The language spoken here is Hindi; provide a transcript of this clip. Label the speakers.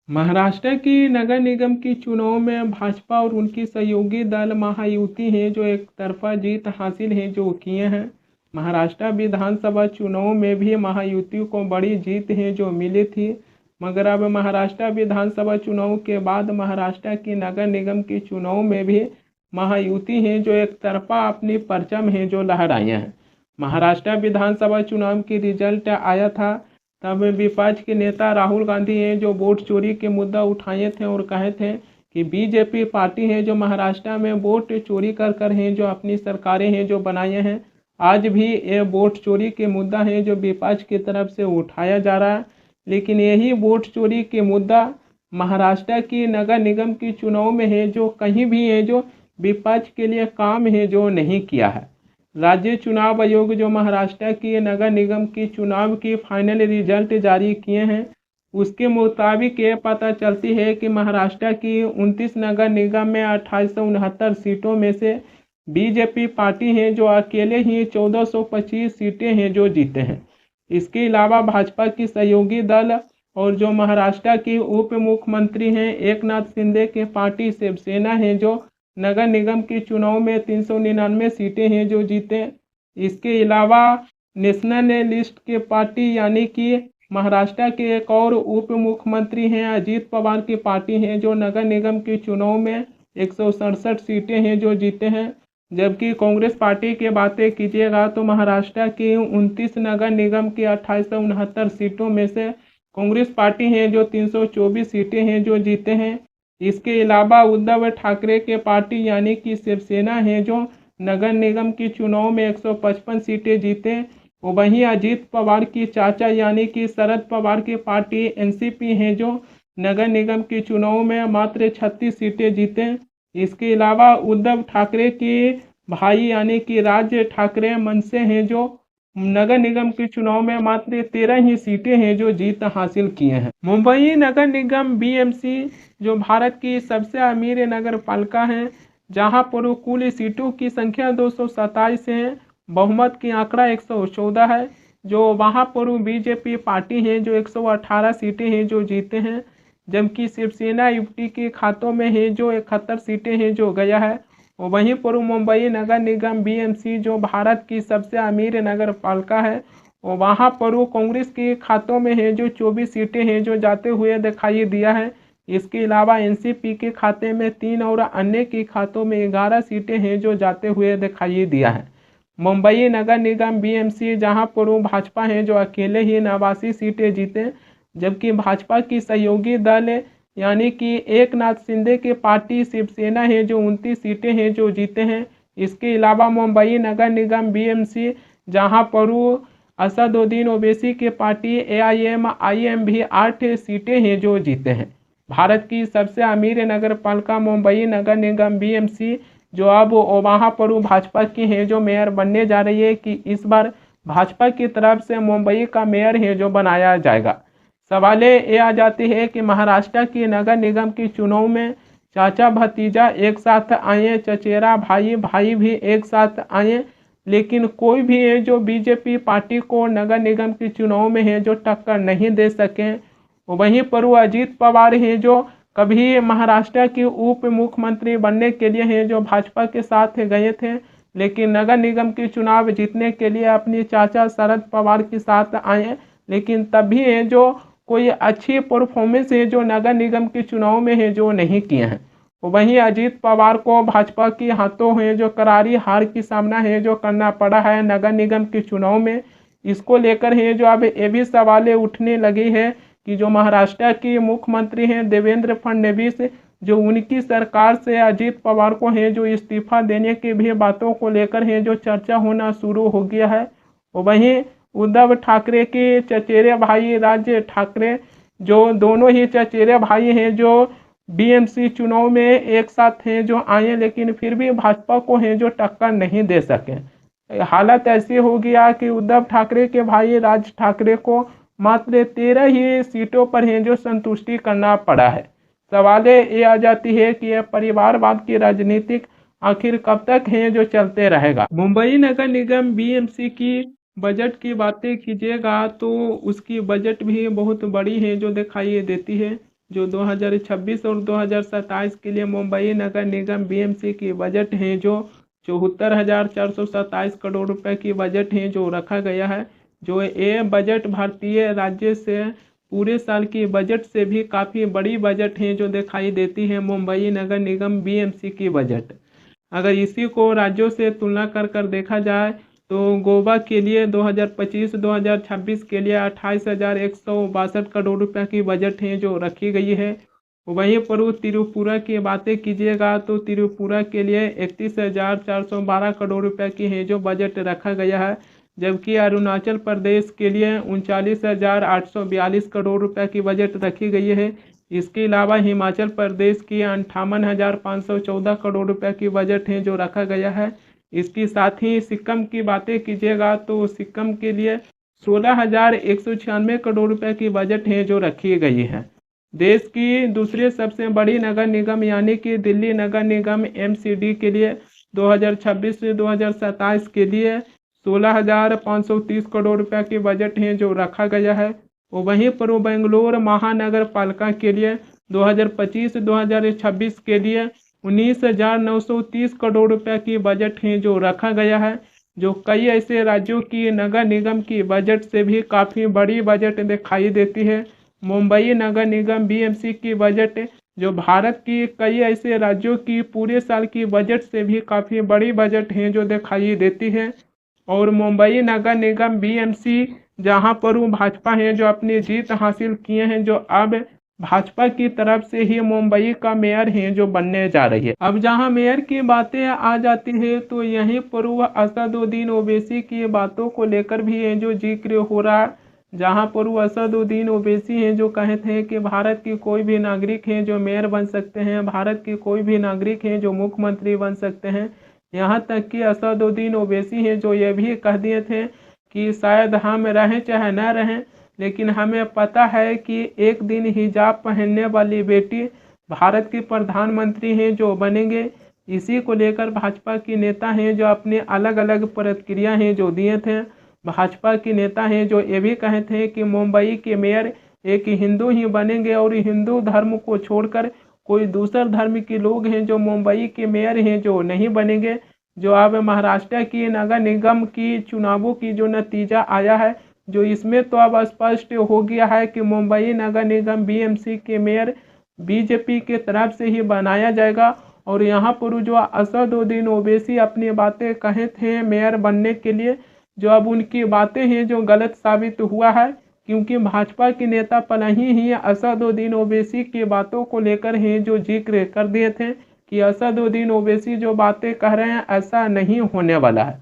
Speaker 1: महाराष्ट्र की नगर निगम की चुनाव में भाजपा और उनकी सहयोगी दल महायुति हैं जो एक तरफा जीत हासिल है जो किए हैं। महाराष्ट्र विधानसभा चुनाव में भी महायुति को बड़ी जीत है जो मिली थी, मगर अब महाराष्ट्र विधानसभा चुनाव के बाद महाराष्ट्र की नगर निगम की चुनाव में भी महायुति हैं जो एक तरफा अपनी परचम है जो लहराए हैं। महाराष्ट्र विधानसभा चुनाव की रिजल्ट आया था, तब विपक्ष के नेता राहुल गांधी हैं जो वोट चोरी के मुद्दा उठाए थे और कहे थे कि बीजेपी पार्टी है जो महाराष्ट्र में वोट चोरी कर कर हैं जो अपनी सरकारें हैं जो बनाए हैं। आज भी ये वोट चोरी के मुद्दा है जो विपक्ष की तरफ से उठाया जा रहा है, लेकिन यही वोट चोरी के मुद्दा महाराष्ट्र की नगर निगम की चुनाव में है जो कहीं भी है जो विपक्ष के लिए काम है जो नहीं किया है। राज्य चुनाव आयोग जो महाराष्ट्र की नगर निगम की चुनाव की फाइनल रिजल्ट जारी किए हैं, उसके मुताबिक ये पता चलती है कि महाराष्ट्र की 29 नगर निगम में 2869 सीटों में से बीजेपी पार्टी है जो अकेले ही 1425 सीटें हैं जो जीते हैं। इसके अलावा भाजपा की सहयोगी दल और जो महाराष्ट्र की उप मुख्यमंत्री हैं एकनाथ शिंदे के पार्टी शिवसेना है जो नगर निगम की चुनाव में 399 सीटें हैं जो जीते। इसके अलावा नेशनलिस्ट के पार्टी यानी कि महाराष्ट्र के एक और उप मुख्यमंत्री हैं अजीत पवार की पार्टी है जो नगर निगम की चुनाव में 167 सीटें हैं जो जीते हैं। जबकि कांग्रेस पार्टी की बातें कीजिएगा तो महाराष्ट्र की 29 नगर निगम की 2869 सीटों में से कांग्रेस पार्टी है जो 324 सीटें हैं जो जीते हैं। इसके अलावा उद्धव ठाकरे के पार्टी यानी कि शिवसेना है जो नगर निगम की चुनाव में 155 सीटें जीते। वहीं अजीत पवार की चाचा यानी कि शरद पवार की पार्टी एनसीपी है जो नगर निगम की चुनाव में मात्र 36 सीटें जीते। इसके अलावा उद्धव ठाकरे के भाई यानी कि राज ठाकरे मनसे हैं जो नगर निगम के चुनाव में मात्र 13 ही सीटें हैं जो जीत हासिल किए हैं। मुंबई नगर निगम बीएमसी जो भारत की सबसे अमीर नगर पालिका है, जहां पर कुल सीटों की संख्या 227 है, बहुमत की आंकड़ा 114 है। जो वहां पर बीजेपी पार्टी है जो 118 सीटें हैं जो जीते हैं, जबकि शिवसेना यूटी के खातों में है जो 71 सीटें हैं जो गया है। वहीं पर मुंबई नगर निगम बीएमसी जो भारत की सबसे अमीर नगर पालिका है, वहां पर कांग्रेस के खातों में है जो 24 सीटें हैं जो जाते हुए दिखाई दिया है। इसके अलावा एनसीपी के खाते में 3 और अन्य के खातों में 11 सीटें हैं जो जाते हुए दिखाई दिया है। मुंबई नगर निगम बीएमसी जहां पर भाजपा है जो अकेले ही 89 सीटें जीते, जबकि भाजपा की सहयोगी दल यानी कि एकनाथ शिंदे की पार्टी शिवसेना है जो 29 सीटें हैं जो जीते हैं। इसके अलावा मुंबई नगर निगम बीएमसी जहां पर असदुद्दीन ओवैसी की पार्टी एआईएमआईएम भी 8 सीटें हैं जो जीते हैं। भारत की सबसे अमीर नगर पालिका मुंबई नगर निगम बीएमसी जो अब वहाँ पर भाजपा की है जो मेयर बनने जा रही है कि इस बार भाजपा की तरफ से मुंबई का मेयर है जो बनाया जाएगा। सवाल ये आ जाती है कि महाराष्ट्र की नगर निगम की चुनाव में चाचा भतीजा एक साथ आए, चचेरा भाई भाई भी एक साथ आए, लेकिन कोई भी है जो बीजेपी पार्टी को नगर निगम की चुनाव में है जो टक्कर नहीं दे सके। वहीं पर अजीत पवार हैं जो कभी महाराष्ट्र के उप मुख्यमंत्री बनने के लिए हैं जो भाजपा के साथ गए थे, लेकिन नगर निगम की चुनाव जीतने के लिए अपनी चाचा शरद पवार के साथ आए, लेकिन तब भी है जो कोई अच्छी परफॉर्मेंस है जो नगर निगम के चुनाव में है जो नहीं किए हैं। वहीं अजीत पवार को भाजपा के हाथों है जो करारी हार की सामना है जो करना पड़ा है नगर निगम के चुनाव में। इसको लेकर है जो अब ये भी सवाल उठने लगे हैं कि जो महाराष्ट्र के मुख्यमंत्री हैं देवेंद्र फडणवीस, जो उनकी सरकार से अजीत पवार को है जो इस्तीफा देने की भी बातों को लेकर है जो चर्चा होना शुरू हो गया है। वहीं उद्धव ठाकरे के चचेरे भाई राज ठाकरे जो दोनों ही चचेरे भाई हैं जो बीएमसी चुनाव में एक साथ हैं जो आए, लेकिन फिर भी भाजपा को है जो टक्कर नहीं दे सके। हालत ऐसी हो गया कि उद्धव ठाकरे के भाई राज ठाकरे को मात्र 13 ही सीटों पर है जो संतुष्टि करना पड़ा है। सवाल ये आ जाती है कि यह परिवारवाद की राजनीतिक आखिर कब तक है जो चलते रहेगा। मुंबई नगर निगम बीएमसी की बजट की बातें कीजिएगा तो उसकी बजट भी बहुत बड़ी है जो दिखाई देती है। जो 2026 और 2027 के लिए मुंबई नगर निगम बीएमसी की बजट है जो 74,427 करोड़ रुपए की बजट है जो रखा गया है। जो ये बजट भारतीय राज्य से पूरे साल की बजट से भी काफ़ी बड़ी बजट है जो दिखाई देती है मुंबई नगर निगम बीएमसी की बजट। अगर इसी को राज्यों से तुलना कर देखा जाए तो गोवा के लिए 2025-2026 के लिए 28,162 करोड़ रुपए की बजट है जो रखी गई है। वहीं पर त्रिपुरा की बातें कीजिएगा तो त्रिपुरा के लिए 31,412 करोड़ रुपए की है जो बजट रखा गया है। जबकि अरुणाचल प्रदेश के लिए 39,842 करोड़ रुपए की बजट रखी गई है। इसके अलावा हिमाचल प्रदेश की 58,514 करोड़ रुपए की बजट है जो रखा गया है। इसके साथ ही सिक्किम की बातें कीजिएगा तो सिक्किम के लिए 16,196 करोड़ रुपए की बजट है जो रखी गई है। देश की दूसरी सबसे बड़ी नगर निगम यानी कि दिल्ली नगर निगम एमसीडी के लिए 2026 से 2027 के लिए 16,530 करोड़ रुपए की बजट है जो रखा गया है। वहीं पर बेंगलोर महानगर पालिका के लिए 2025-2026 के लिए 19,930 करोड़ रुपए की बजट है जो रखा गया है। जो कई ऐसे राज्यों की नगर निगम की बजट से भी काफ़ी बड़ी बजट दिखाई देती है। मुंबई नगर निगम बीएमसी की बजट जो भारत की कई ऐसे राज्यों की पूरे साल की बजट से भी काफ़ी बड़ी बजट है जो दिखाई देती है। और मुंबई नगर निगम बीएमसी जहां पर भाजपा है जो अपनी जीत हासिल किए हैं, जो अब भाजपा की तरफ से ही मुंबई का मेयर है जो बनने जा रही है। अब जहां मेयर की बातें आ जाती है तो यहीं पर असदुद्दीन ओवैसी की बातों को लेकर भी है जो जिक्र हो रहा, जहां पर असदुद्दीन ओवैसी हैं जो कहते हैं कि भारत की कोई भी नागरिक है जो मेयर बन सकते हैं, भारत की कोई भी नागरिक है जो मुख्यमंत्री बन सकते हैं। यहाँ तक कि असदुद्दीन ओवैसी हैं जो ये भी कह दिए थे कि शायद हम रहें चाहे न रहें, लेकिन हमें पता है कि एक दिन हिजाब पहनने वाली बेटी भारत की प्रधानमंत्री हैं जो बनेंगे। इसी को लेकर भाजपा की नेता हैं जो अपने अलग अलग प्रतिक्रिया हैं जो दिए थे। भाजपा के नेता हैं जो ये भी कहे थे कि मुंबई के मेयर एक हिंदू ही बनेंगे और हिंदू धर्म को छोड़कर कोई दूसर धर्म के लोग हैं जो मुंबई के मेयर हैं जो नहीं बनेंगे। जो अब महाराष्ट्र की नगर निगम की चुनावों की जो नतीजा आया है, जो इसमें तो अब स्पष्ट हो गया है कि मुंबई नगर निगम बीएमसी के मेयर बीजेपी के तरफ से ही बनाया जाएगा। और यहाँ पर जो असदुद्दीन ओवैसी अपनी बातें कहे थे मेयर बनने के लिए, जो अब उनकी बातें हैं जो गलत साबित हुआ है, क्योंकि भाजपा के नेता पहले ही असदुद्दीन ओवैसी की बातों को लेकर ही जो जिक्र कर दिए थे कि असदुद्दीन ओवैसी जो बातें कह रहे हैं ऐसा नहीं होने वाला है।